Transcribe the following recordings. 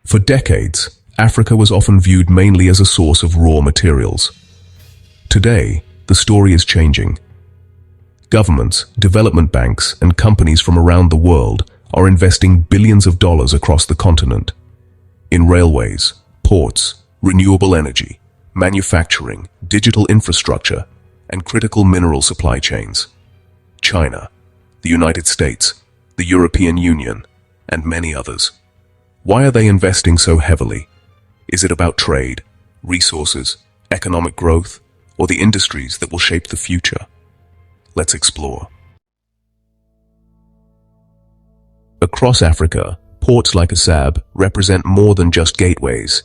For decades, Africa was often viewed mainly as a source of raw materials. Today, the story is changing. Governments, development banks, and companies from around the world are investing billions of dollars across the continent in railways, ports, renewable energy, manufacturing, digital infrastructure, and critical mineral supply chains. China, the United States, the European Union, and many others. Why are they investing so heavily? Is it about trade, resources, economic growth, or the industries that will shape the future? Let's explore. Across Africa, ports like Assab represent more than just gateways.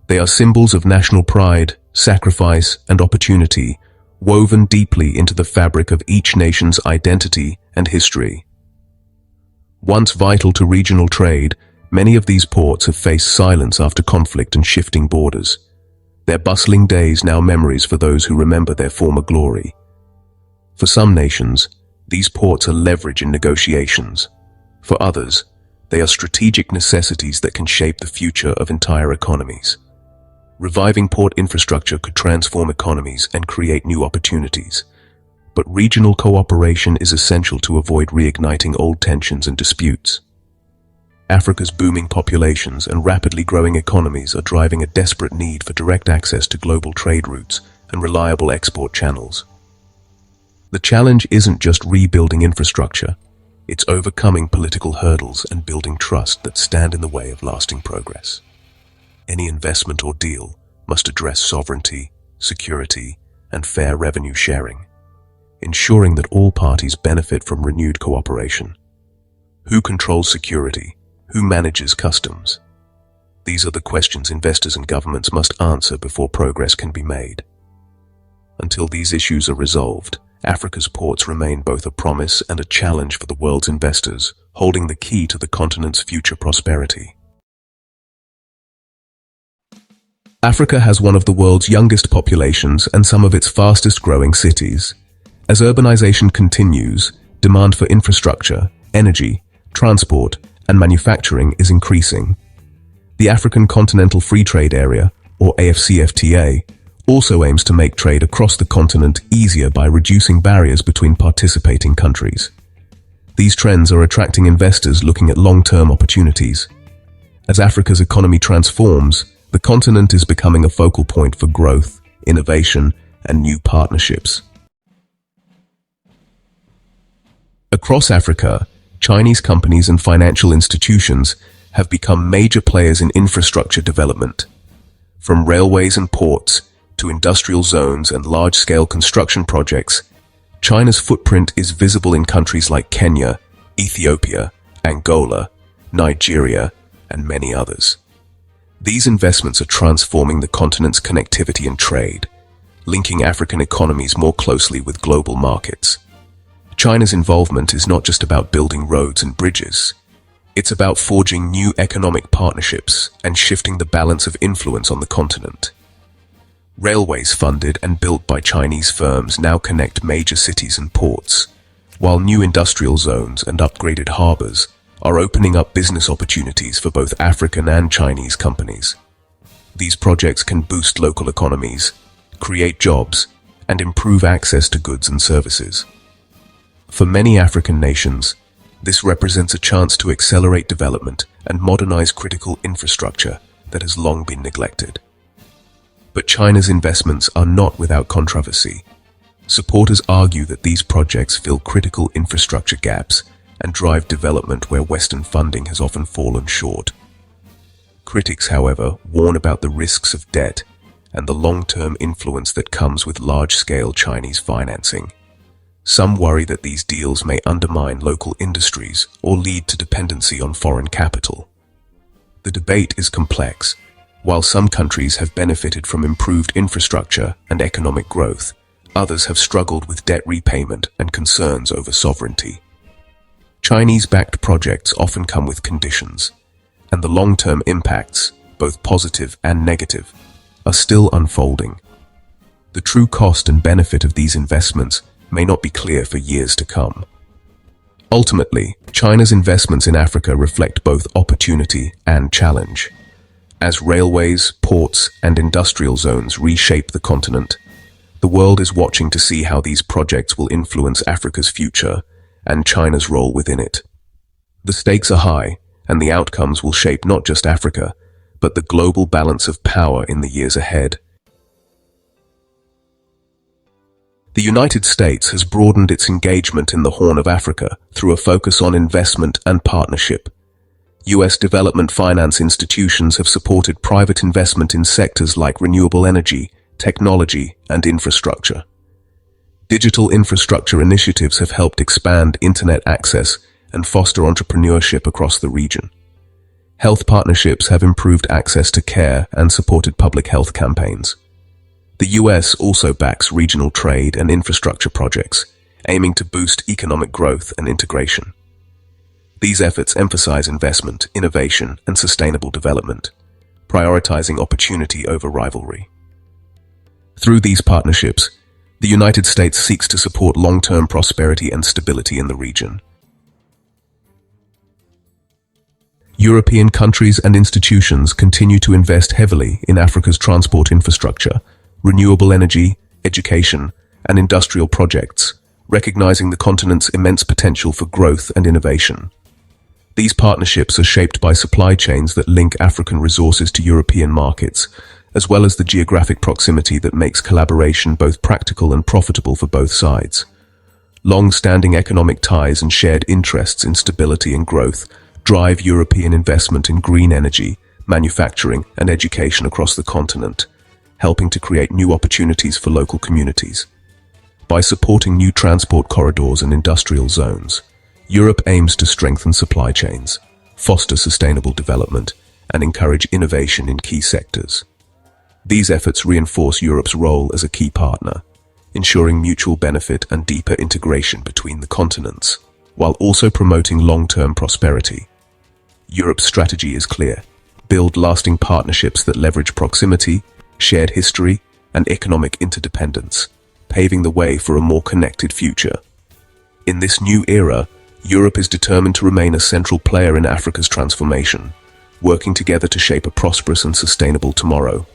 They are symbols of national pride, sacrifice, and opportunity, woven deeply into the fabric of each nation's identity and history. Once vital to regional trade, many of these ports have faced silence after conflict and shifting borders. Their bustling days now memories for those who remember their former glory. For some nations, these ports are leverage in negotiations. For others, they are strategic necessities that can shape the future of entire economies. Reviving port infrastructure could transform economies and create new opportunities. But regional cooperation is essential to avoid reigniting old tensions and disputes. Africa's booming populations and rapidly growing economies are driving a desperate need for direct access to global trade routes and reliable export channels. The challenge isn't just rebuilding infrastructure, it's overcoming political hurdles and building trust that stand in the way of lasting progress. Any investment or deal must address sovereignty, security, and fair revenue sharing, ensuring that all parties benefit from renewed cooperation. Who controls security? Who manages customs? These are the questions investors and governments must answer before progress can be made. Until these issues are resolved, Africa's ports remain both a promise and a challenge for the world's investors, holding the key to the continent's future prosperity. Africa has one of the world's youngest populations and some of its fastest growing cities. As urbanization continues, demand for infrastructure, energy, transport, and manufacturing is increasing. The African Continental Free Trade Area, or AfCFTA, also aims to make trade across the continent easier by reducing barriers between participating countries. These trends are attracting investors looking at long-term opportunities. As Africa's economy transforms, the continent is becoming a focal point for growth, innovation, and new partnerships. Across Africa, Chinese companies and financial institutions have become major players in infrastructure development. From railways and ports to industrial zones and large-scale construction projects, China's footprint is visible in countries like Kenya, Ethiopia, Angola, Nigeria, and many others. These investments are transforming the continent's connectivity and trade, linking African economies more closely with global markets. China's involvement is not just about building roads and bridges. It's about forging new economic partnerships and shifting the balance of influence on the continent. Railways funded and built by Chinese firms now connect major cities and ports, while new industrial zones and upgraded harbors are opening up business opportunities for both African and Chinese companies. These projects can boost local economies, create jobs, and improve access to goods and services. For many African nations, this represents a chance to accelerate development and modernize critical infrastructure that has long been neglected. But China's investments are not without controversy. Supporters argue that these projects fill critical infrastructure gaps and drive development where Western funding has often fallen short. Critics, however, warn about the risks of debt and the long-term influence that comes with large-scale Chinese financing. Some worry that these deals may undermine local industries or lead to dependency on foreign capital. The debate is complex. While some countries have benefited from improved infrastructure and economic growth, others have struggled with debt repayment and concerns over sovereignty. Chinese-backed projects often come with conditions, and the long-term impacts, both positive and negative, are still unfolding. The true cost and benefit of these investments may not be clear for years to come. Ultimately, China's investments in Africa reflect both opportunity and challenge. As railways, ports, and industrial zones reshape the continent, the world is watching to see how these projects will influence Africa's future and China's role within it. The stakes are high, and the outcomes will shape not just Africa, but the global balance of power in the years ahead. The United States has broadened its engagement in the Horn of Africa through a focus on investment and partnership. U.S. development finance institutions have supported private investment in sectors like renewable energy, technology, and infrastructure. Digital infrastructure initiatives have helped expand internet access and foster entrepreneurship across the region. Health partnerships have improved access to care and supported public health campaigns. The U.S. also backs regional trade and infrastructure projects, aiming to boost economic growth and integration. These efforts emphasize investment, innovation, and sustainable development, prioritizing opportunity over rivalry. Through these partnerships, the United States seeks to support long-term prosperity and stability in the region. European countries and institutions continue to invest heavily in Africa's transport infrastructure, renewable energy, education, and industrial projects, recognizing the continent's immense potential for growth and innovation. These partnerships are shaped by supply chains that link African resources to European markets, as well as the geographic proximity that makes collaboration both practical and profitable for both sides. Long-standing economic ties and shared interests in stability and growth drive European investment in green energy, manufacturing, and education across the continent, helping to create new opportunities for local communities. By supporting new transport corridors and industrial zones, Europe aims to strengthen supply chains, foster sustainable development, and encourage innovation in key sectors. These efforts reinforce Europe's role as a key partner, ensuring mutual benefit and deeper integration between the continents, while also promoting long-term prosperity. Europe's strategy is clear: build lasting partnerships that leverage proximity, shared history, and economic interdependence, paving the way for a more connected future. In this new era, Europe is determined to remain a central player in Africa's transformation, working together to shape a prosperous and sustainable tomorrow.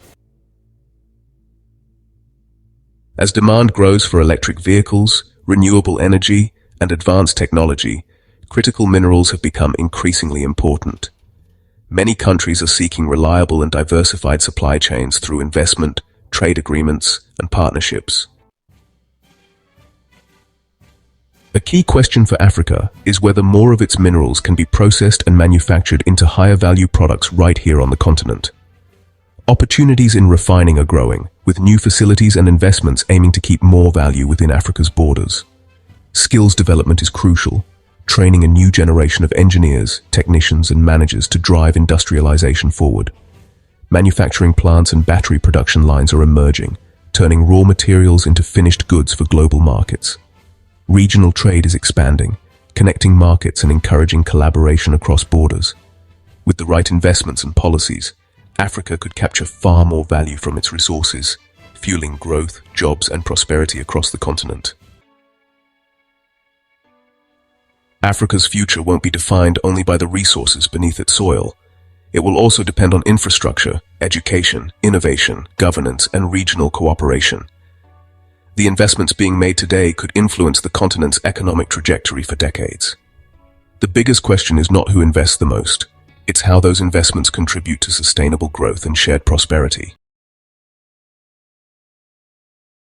As demand grows for electric vehicles, renewable energy, and advanced technology, critical minerals have become increasingly important. Many countries are seeking reliable and diversified supply chains through investment, trade agreements, and partnerships. A key question for Africa is whether more of its minerals can be processed and manufactured into higher value products right here on the continent. Opportunities in refining are growing, with new facilities and investments aiming to keep more value within Africa's borders. Skills development is crucial, training a new generation of engineers, technicians, and managers to drive industrialization forward. Manufacturing plants and battery production lines are emerging, turning raw materials into finished goods for global markets. Regional trade is expanding, connecting markets and encouraging collaboration across borders. With the right investments and policies, Africa could capture far more value from its resources, fueling growth, jobs, and prosperity across the continent. Africa's future won't be defined only by the resources beneath its soil. It will also depend on infrastructure, education, innovation, governance, and regional cooperation. The investments being made today could influence the continent's economic trajectory for decades. The biggest question is not who invests the most, it's how those investments contribute to sustainable growth and shared prosperity.